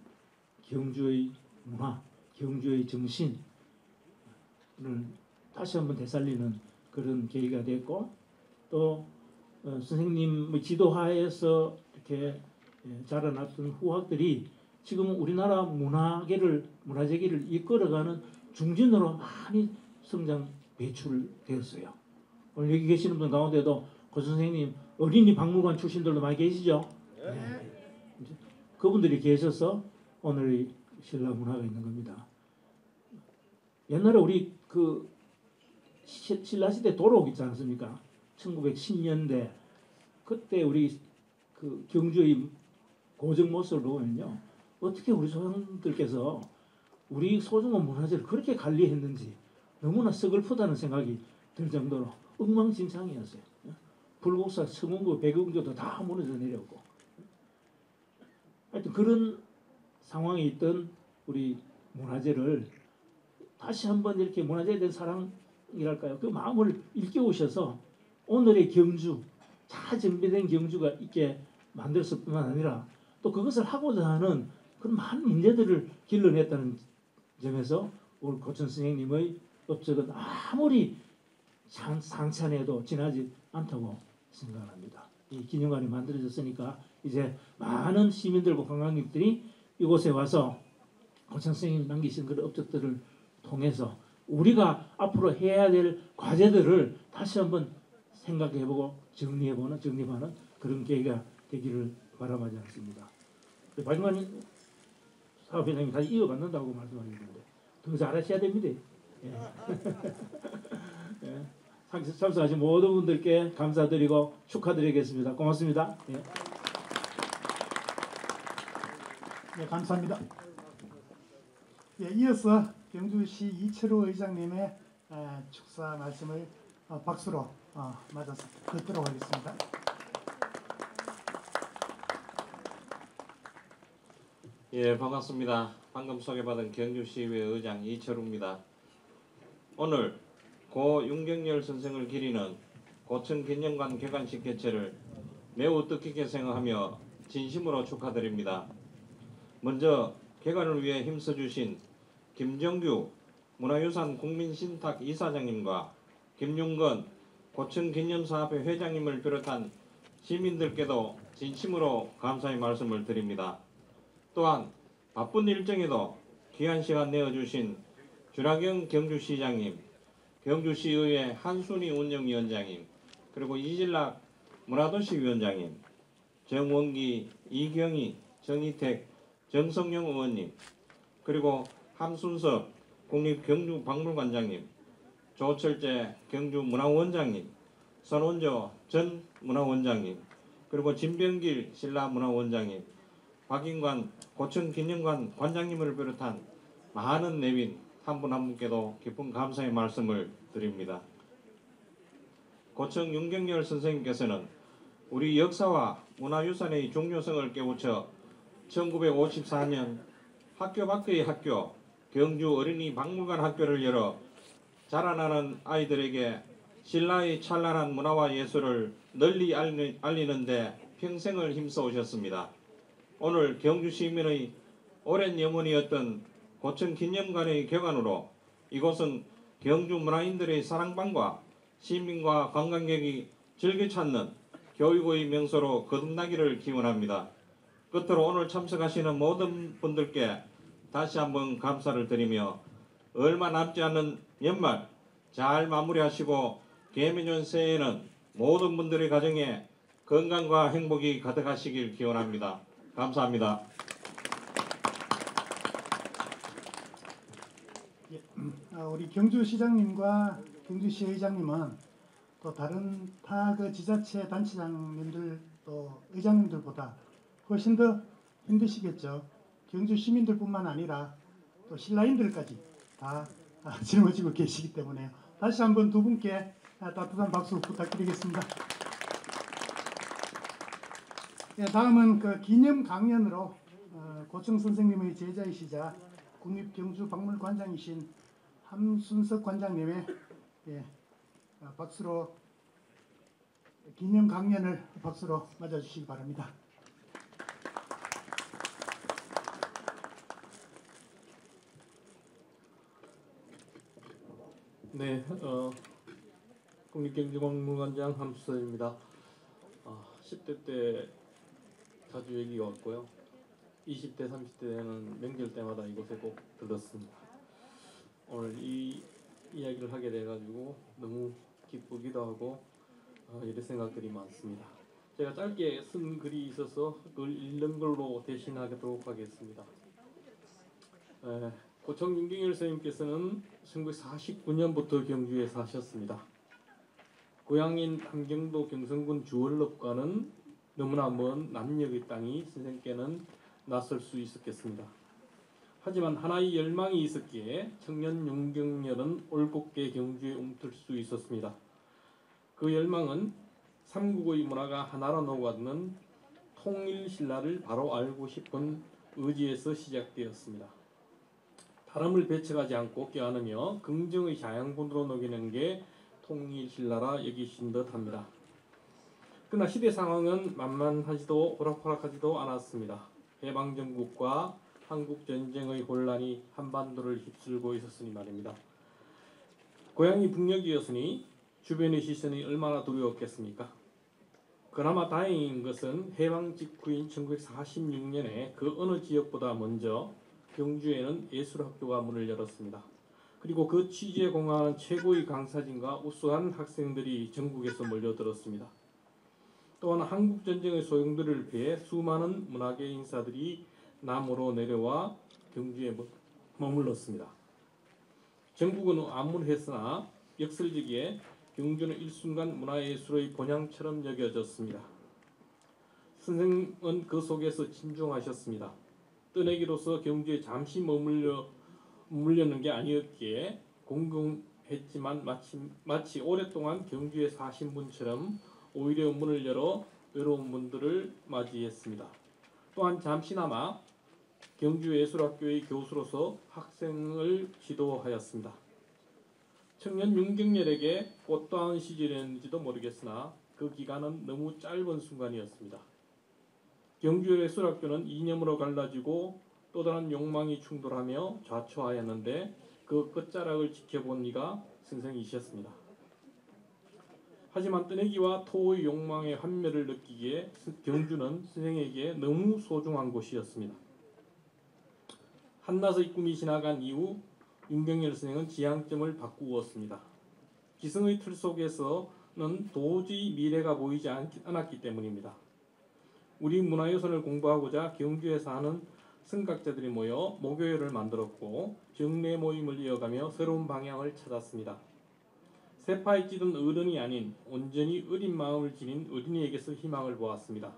경주의 문화, 경주의 정신을 다시 한번 되살리는 그런 계기가 됐고 또 선생님의 지도하에서 이렇게 자라났던 후학들이 지금 우리나라 문화재계를 이끌어가는 중진으로 많이 성장 배출되었어요. 오늘 여기 계시는 분 가운데도 고 선생님 어린이 박물관 출신들도 많이 계시죠? 네. 그분들이 계셔서 오늘 신라 문화가 있는 겁니다. 옛날에 우리 그 신라 시대 도록 있지 않습니까? 1910년대 그때 우리 그 경주의 고정 모습을 보면요, 어떻게 우리 조상들께서 우리 소중한 문화재를 그렇게 관리했는지 너무나 서글프다는 생각이 들 정도로 엉망진창이었어요. 불국사, 성운구, 백운교도 다 무너져 내렸고, 하여튼 그런 상황에 있던 우리 문화재를 다시 한번 이렇게 문화재에 대한 사랑이랄까요, 그 마음을 일깨우셔서 오늘의 경주, 잘 정비된 경주가 있게 만들었을 뿐만 아니라 또 그것을 하고자 하는 그런 많은 문제들을 길러냈다는 점에서 오늘 고천 선생님의 업적은 아무리 상찬해도 지나지 않다고 생각합니다. 이 기념관이 만들어졌으니까 이제 많은 시민들과 관광객들이 이곳에 와서 고천 선생님이 남기신 그런 업적들을 통해서 우리가 앞으로 해야 될 과제들을 다시 한번 생각해보고 정립하는 그런 계기가 되기를 바람하지 않습니다. 박용환 사업회장님 다시 이어받는다고 말씀하셨는데 더 잘하셔야 됩니다. 예. 예. 참석하신 모든 분들께 감사드리고 축하드리겠습니다. 고맙습니다. 예. 네, 감사합니다. 예, 이어서 경주시 이철우 의장님의 축사 말씀을 박수로 맞아서 듣도록 하겠습니다. 예, 반갑습니다. 방금 소개받은 경주시의회 의장 이철우입니다. 오늘 고 윤경열 선생을 기리는 고천 기념관 개관식 개최를 매우 뜻깊게 생각하며 진심으로 축하드립니다. 먼저 개관을 위해 힘써주신 김정규 문화유산 국민신탁 이사장님과 김윤건 고천기념사업회 회장님을 비롯한 시민들께도 진심으로 감사의 말씀을 드립니다. 또한 바쁜 일정에도 귀한 시간 내어주신 주라경 경주시장님, 경주시의회 한순희 운영위원장님, 그리고 이진락 문화도시위원장님, 정원기, 이경희, 정희택, 정성영 의원님, 그리고 함순섭 국립경주박물관장님, 조철재 경주문화원장님, 선원조 전 문화원장님, 그리고 진병길 신라문화원장님, 박인관 고층기념관 관장님을 비롯한 많은 내빈 한 분 한 분께도 깊은 감사의 말씀을 드립니다. 고층 윤경열 선생님께서는 우리 역사와 문화유산의 중요성을 깨우쳐 1954년 학교 밖의 학교, 경주 어린이 박물관 학교를 열어 자라나는 아이들에게 신라의 찬란한 문화와 예술을 널리 알리는 데 평생을 힘써 오셨습니다. 오늘 경주 시민의 오랜 염원이었던 고층 기념관의 개관으로 이곳은 경주 문화인들의 사랑방과 시민과 관광객이 즐겨 찾는 교육의 명소로 거듭나기를 기원합니다. 끝으로 오늘 참석하시는 모든 분들께 다시 한번 감사를 드리며 얼마 남지 않은 연말 잘 마무리하시고 개묘년 새해에는 모든 분들의 가정에 건강과 행복이 가득하시길 기원합니다. 감사합니다. 우리 경주시장님과 경주시의장님은 또 다른 타 그 지자체 단체장님들 또 의장님들보다 훨씬 더 힘드시겠죠. 경주 시민들뿐만 아니라 또 신라인들까지 다 짊어지고 계시기 때문에 다시 한번 두 분께 따뜻한 박수 부탁드리겠습니다. 네, 다음은 그 기념 강연으로 고층 선생님의 제자이시자 국립경주박물관장이신 함순석 관장님의 박수로 기념 강연을 박수로 맞아주시기 바랍니다. 네, 국립경주박물관장 함수석입니다. 10대 때 자주 여기 왔고요. 20대, 30대는 명절 때마다 이곳에 꼭 들렀습니다. 오늘 이 이야기를 하게 돼가지고 너무 기쁘기도 하고 이런 생각들이 많습니다. 제가 짧게 쓴 글이 있어서 그걸 읽는 걸로 대신하도록 하겠습니다. 고청 윤경열 선생님께서는 1949년부터 경주에 사셨습니다. 고향인 함경도 경성군 주월읍과는 너무나 먼 남녘의 땅이 선생님께는 낯설 수 있었겠습니다. 하지만 하나의 열망이 있었기에 청년 윤경열은 올곧게 경주에 움틀 수 있었습니다. 그 열망은 삼국의 문화가 하나로 녹아드는 통일신라를 바로 알고 싶은 의지에서 시작되었습니다. 다름을 배척하지 않고 껴안으며 긍정의 자양분으로 녹이는 게 통일신라라 여기신 듯합니다. 그러나 시대 상황은 만만하지도 호락호락하지도 않았습니다. 해방정국과 한국전쟁의 혼란이 한반도를 휩쓸고 있었으니 말입니다. 고향이 북녘이었으니 주변의 시선이 얼마나 두려웠겠습니까? 그나마 다행인 것은 해방 직후인 1946년에 그 어느 지역보다 먼저 경주에는 예술학교가 문을 열었습니다. 그리고 그 취지에 공헌하는 최고의 강사진과 우수한 학생들이 전국에서 몰려들었습니다. 또한 한국전쟁의 소용돌이를 피해 수많은 문화계 인사들이 남으로 내려와 경주에 머물렀습니다. 전국은 암울했으나 역설적이에 경주는 일순간 문화예술의 본향처럼 여겨졌습니다. 선생은 그 속에서 진중하셨습니다. 떠내기로서 경주에 잠시 머물려는 게 아니었기에 공공했지만 마치 오랫동안 경주에 사신 분처럼 오히려 문을 열어 외로운 분들을 맞이했습니다. 또한 잠시나마 경주예술학교의 교수로서 학생을 지도하였습니다. 청년 윤경열에게 꽃다운 시절이었는지도 모르겠으나 그 기간은 너무 짧은 순간이었습니다. 경주예술학교는 이념으로 갈라지고 또 다른 욕망이 충돌하며 좌초하였는데 그 끝자락을 지켜본 이가 선생이셨습니다. 하지만 떠내기와 토의 욕망의 환멸을 느끼기에 경주는 선생에게 너무 소중한 곳이었습니다. 한낮의 꿈이 지나간 이후 윤경열 선생은 지향점을 바꾸었습니다. 기성의 틀 속에서는 도저히 미래가 보이지 않았기 때문입니다. 우리 문화유산을 공부하고자 경주에 사는 선각자들이 모여 목요일을 만들었고 정례 모임을 이어가며 새로운 방향을 찾았습니다. 세파에 찌든 어른이 아닌 온전히 어린 마음을 지닌 어린이에게서 희망을 보았습니다.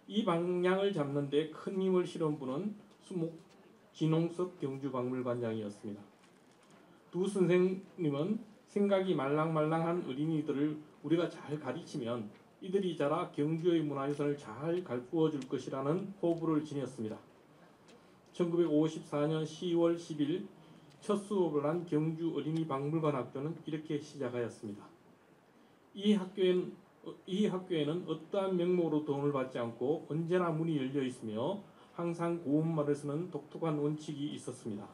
이 방향을 잡는 데 큰 힘을 실은 분은 수목 진홍섭 경주박물관장이었습니다. 두 선생님은 생각이 말랑말랑한 어린이들을 우리가 잘 가르치면 이들이 자라 경주의 문화유산을 잘 가꾸어 줄 것이라는 포부를 지녔습니다. 1954년 10월 10일 첫 수업을 한 경주 어린이 박물관 학교는 이렇게 시작하였습니다. 이 학교에는 어떠한 명목으로 돈을 받지 않고 언제나 문이 열려 있으며 항상 고운말을 쓰는 독특한 원칙이 있었습니다.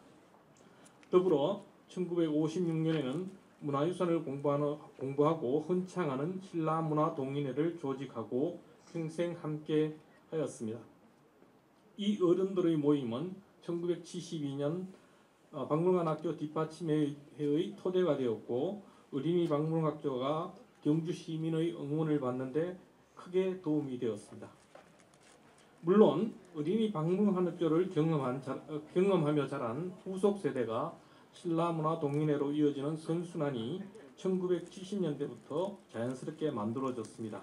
더불어 1956년에는 문화유산을 공부하고 헌창하는 신라문화동인회를 조직하고 평생 함께 하였습니다. 이 어른들의 모임은 1972년 박물관학교 뒷받침회의 토대가 되었고 어린이 박물관학교가 경주 시민의 응원을 받는 데 크게 도움이 되었습니다. 물론 어린이 박물관학교를 경험하며 자란 후속 세대가 신라문화동인회로 이어지는 선순환이 1970년대부터 자연스럽게 만들어졌습니다.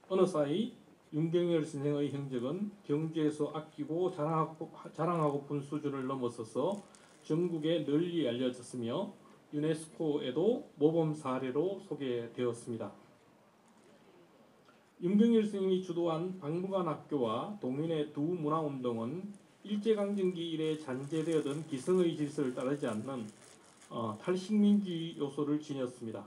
어느 사이 윤경열 선생의 행적은 경주에서 아끼고 자랑하고픈 수준을 넘어서서 전국에 널리 알려졌으며 유네스코에도 모범 사례로 소개되었습니다. 윤경열 선생님이 주도한 박물관학교와 동인의 두 문화운동은 일제강점기 이래 잔재되었던 기성의 질서를 따르지 않는 탈식민주의 요소를 지녔습니다.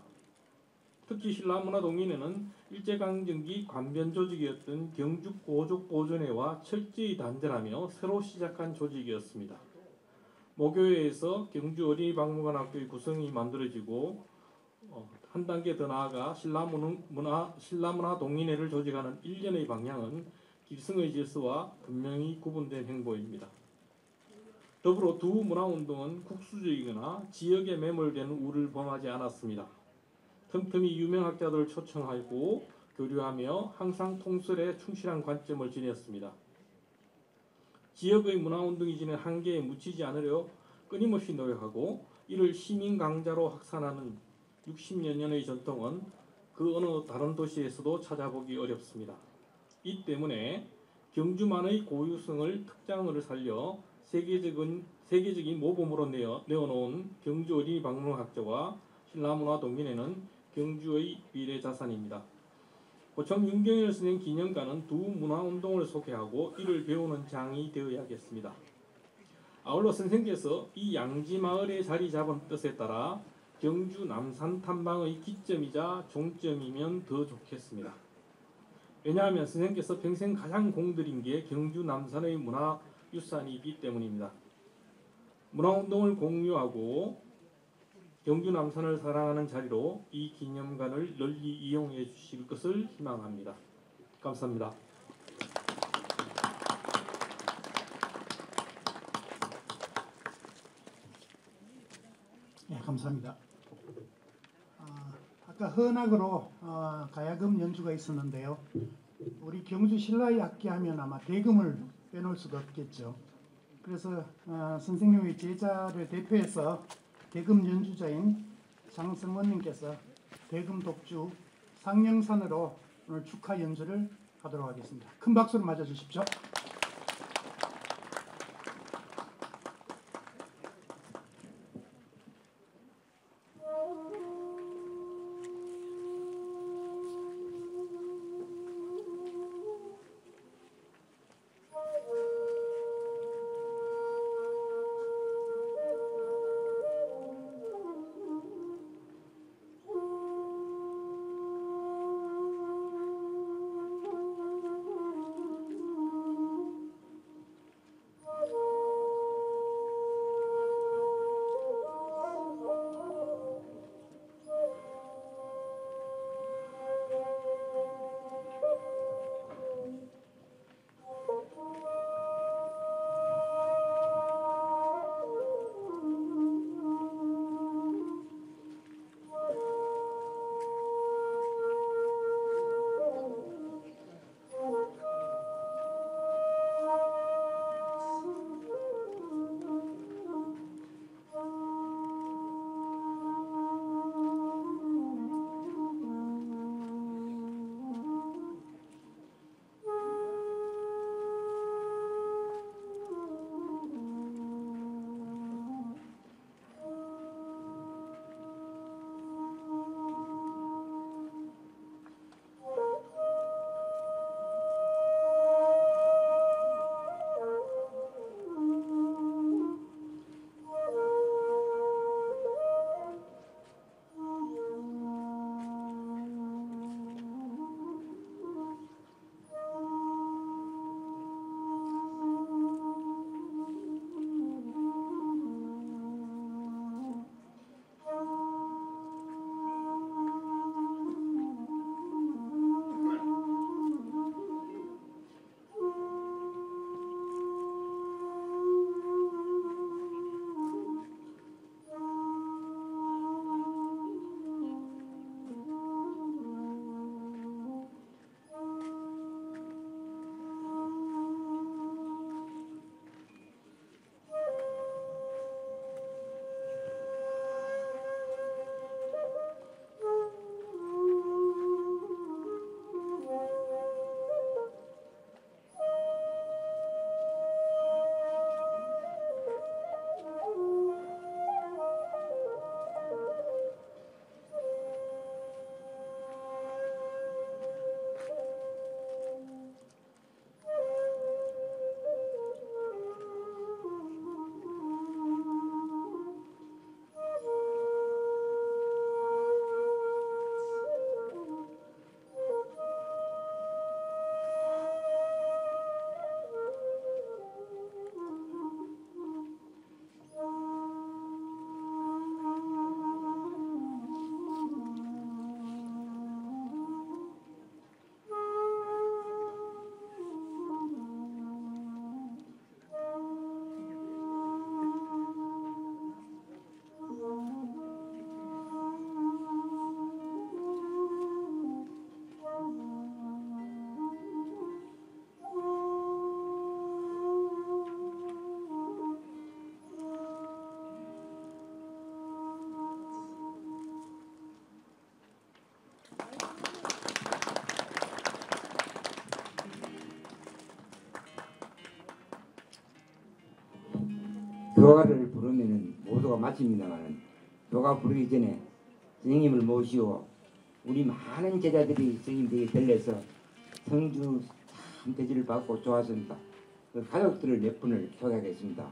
특히 신라문화동인회는 일제강점기 관변 조직이었던 경주고족보존회와 철저히 단절하며 새로 시작한 조직이었습니다. 모교회에서 경주 어린이박물관학교의 구성이 만들어지고 한 단계 더 나아가 신라문화동인회를 조직하는 일련의 방향은 기성의 질서와 분명히 구분된 행보입니다. 더불어 두 문화운동은 국수적이거나 지역에 매몰된 우를 범하지 않았습니다. 틈틈이 유명학자들을 초청하고 교류하며 항상 통설에 충실한 관점을 지녔습니다. 지역의 문화운동이 지닌 한계에 묻히지 않으려 끊임없이 노력하고 이를 시민 강자로 확산하는 60여 년의 전통은 그 어느 다른 도시에서도 찾아보기 어렵습니다. 이 때문에 경주만의 고유성을 특장을 살려 세계적인 모범으로 내어놓은 경주 어린이 박물관학교와 신라문화동인회는 경주의 미래 자산입니다. 고청 윤경열 선생 기념관은 두 문화운동을 소개하고 이를 배우는 장이 되어야겠습니다. 아울러 선생께서 이 양지마을에 자리 잡은 뜻에 따라 경주 남산 탐방의 기점이자 종점이면 더 좋겠습니다. 왜냐하면 선생께서 평생 가장 공들인 게 경주 남산의 문화유산이기 때문입니다. 문화운동을 공유하고 경주 남산을 사랑하는 자리로 이 기념관을 널리 이용해 주실 것을 희망합니다. 감사합니다. 네, 감사합니다. 아까 헌악으로 가야금 연주가 있었는데요. 우리 경주 신라의 악기 하면 아마 대금을 빼놓을 수가 없겠죠. 그래서 선생님의 제자를 대표해서 대금 연주자인 장성원님께서 대금 독주 상명산으로 오늘 축하 연주를 하도록 하겠습니다. 큰 박수로 맞아주십시오. 교가를 부르면은 모두가 마칩니다만은 교가 부르기 전에 선생님을 모시고 우리 많은 제자들이 스님 댁에 들려서 성주 참 대접을 받고 좋았습니다. 그 가족들을 몇 분을 소개하겠습니다.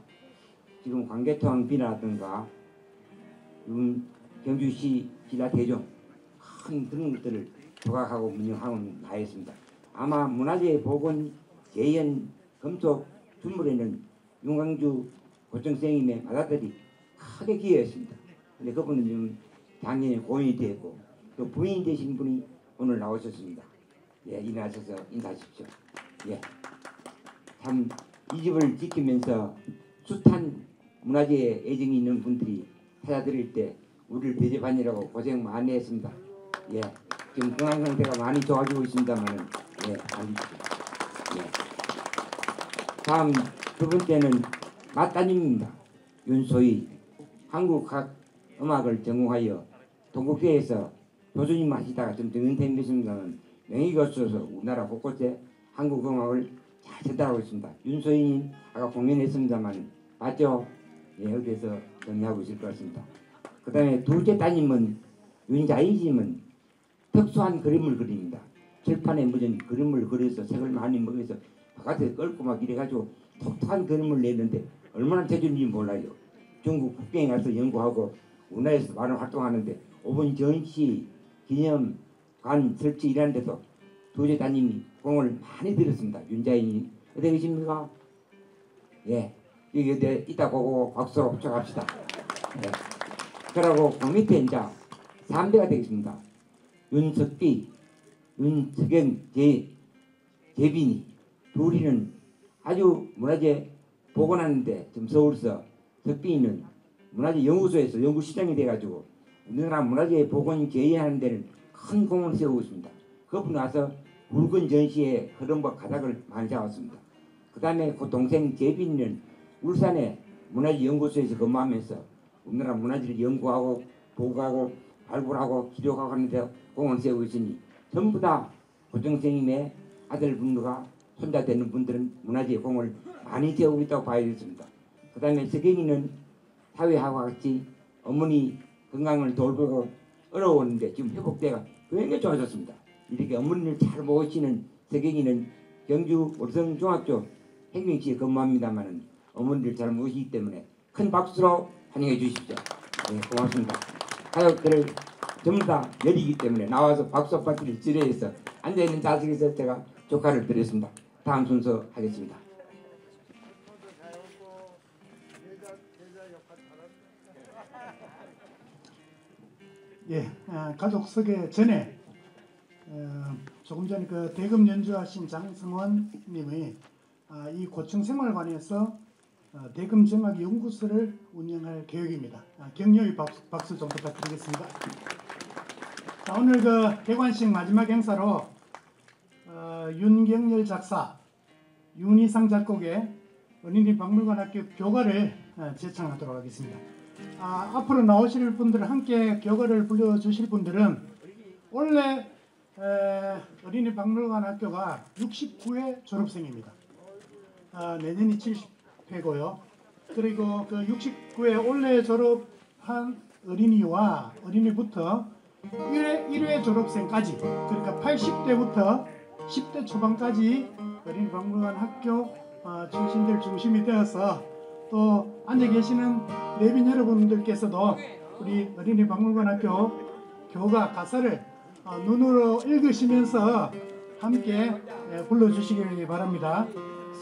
지금 광개토항 비라든가 경주시 기라대종 큰 그런 것들을 조각하고 운영하고 나였습니다. 아마 문화재 복원 재현 검토 준물에는 윤광주 고청스님의 바다들이 크게 기여했습니다. 근데 그분은 지금 작년에 고인이 되었고 또 부인이 되신 분이 오늘 나오셨습니다. 예, 일어나셔서 인사하십시오. 예, 참 이 집을 지키면서 숱한 문화재에 애정이 있는 분들이 찾아드릴 때 우리를 대접하느라고 고생 많이 했습니다. 예, 지금 건강 상태가 많이 좋아지고 있습니다만은 예, 알겠습니다. 예. 다음 두 번째는 맞따님입니다. 윤소희 한국학 음악을 전공하여 동국대에서 교수님 하시다가 좀 은퇴했습니다만 명예교수로서 우리나라 곳곳에 한국 음악을 잘 전달하고 있습니다. 윤소희님 아까 공연했습니다만 맞죠? 예, 어디에서 정리하고 있을 것 같습니다. 그 다음에 둘째 따님은 윤자인님은 특수한 그림을 그립니다. 칠판에 묻은 그림을 그려서 색을 많이 먹여서 바깥에 끌고 막 이래가지고 독특한 그림을 내는데 얼마나 재주인지 몰라요. 중국 북경에 가서 연구하고 우리나라에서 많은 활동하는데 5분 전시 기념관 설치 일하는데도 둘째 따님이 공을 많이 들였습니다. 윤자인님 어디 계십니까? 예, 여기 어디 이따 보고 박수로 호촉합시다. 예. 그러고 그 밑에 이제 3대가 되겠습니다. 윤석비, 윤석영, 재빈이 둘이는 아주 문화재 복원하는데 지금 서울서 석빈이는 문화재 연구소에서 연구시장이 돼가지고 우리나라 문화재 복원 제의하는 데는 큰 공을 세우고 있습니다. 그분 와서 붉은 전시의 흐름과 가닥을 많이 잡았습니다. 그 다음에 그 동생 재빈이는 울산의 문화재 연구소에서 근무하면서 우리나라 문화재를 연구하고 보고하고 발굴하고 기록하고 하는데 공을 세우고 있으니 전부 다 고정생님의 아들분과 손자 되는 분들은 문화재에 공을 많이 세우고 있다고 봐야 되겠습니다. 그 다음에 석경이는 사회하고 같이 어머니 건강을 돌보고 어려웠는데 지금 회복대가 굉장히 좋아졌습니다. 이렇게 어머니를 잘 모시는 석경이는 경주 월성중학교 행정시에 근무합니다만 어머니를 잘 모시기 때문에 큰 박수로 환영해 주십시오. 네, 고맙습니다. 가족들을 전부 다 여리기 때문에 나와서 박수 파티를 지뢰해서 앉아있는 자식에서 제가 조카를 드렸습니다. 다음 순서 하겠습니다. 예, 가족 소개 전에 조금 전에 그 대금 연주하신 장승원님의 이 고층생활관에서 대금 정학 연구소를 운영할 계획입니다. 격려의 박수 좀 부탁드리겠습니다. 자, 오늘 그 개관식 마지막 행사로 윤경열 작사, 윤희상 작곡의 어린이 박물관학교 교가를 제창하도록 하겠습니다. 앞으로 나오실 분들 함께 교가를 불러주실 분들은 원래 어린이 박물관학교가 69회 졸업생입니다. 내년이 70회고요. 그리고 그 69회 올해 졸업한 어린이와 어린이부터 1회 졸업생까지, 그러니까 80대부터 10대 초반까지 어린이 박물관 학교 출신들 중심이 되어서 또 앉아 계시는 내빈 여러분들께서도 우리 어린이 박물관 학교 교가 가사를 눈으로 읽으시면서 함께 불러주시기 바랍니다.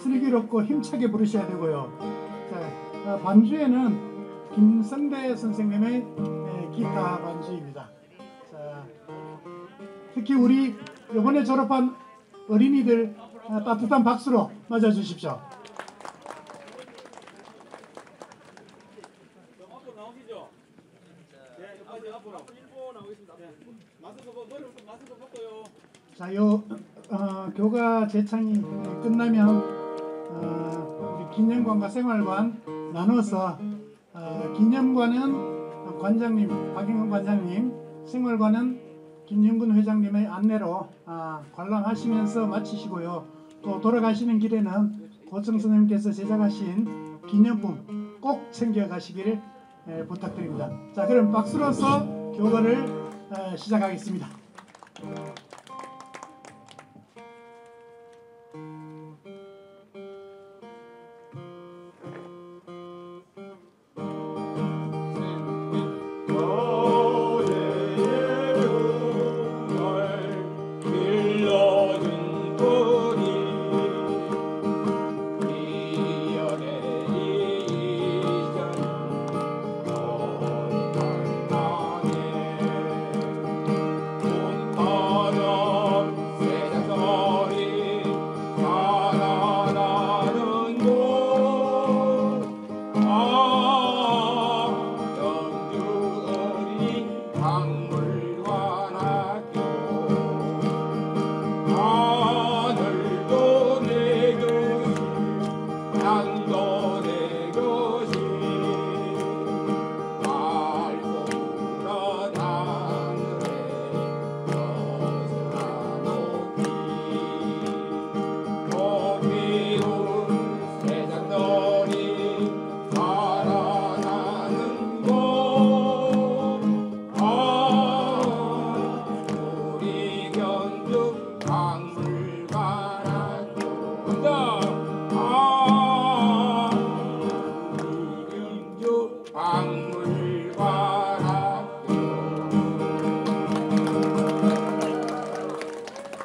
슬기롭고 힘차게 부르셔야 되고요. 자, 반주에는 김성대 선생님의 기타 반주입니다. 자, 특히 우리 이번에 졸업한 어린이들 따뜻한 박수로 맞아주십시오. 자, 요 교가 제창이 끝나면 우리 기념관과 생활관 나눠서 기념관은 관장님, 박영훈 관장님, 생활관은 김영근 회장님의 안내로 관람하시면서 마치시고요. 또 돌아가시는 길에는 고청 선생님께서 제작하신 기념품 꼭 챙겨가시길 부탁드립니다. 자, 그럼 박수로서 교거를 시작하겠습니다.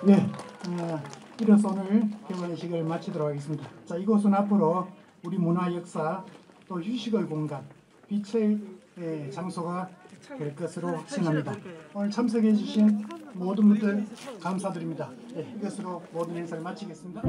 네, 이로써 오늘 개원식을 마치도록 하겠습니다. 자, 이곳은 앞으로 우리 문화 역사 또 휴식의 공간, 빛의 장소가 될 것으로 생각합니다. 오늘 참석해 주신 모든 분들 감사드립니다. 네, 이것으로 모든 행사를 마치겠습니다.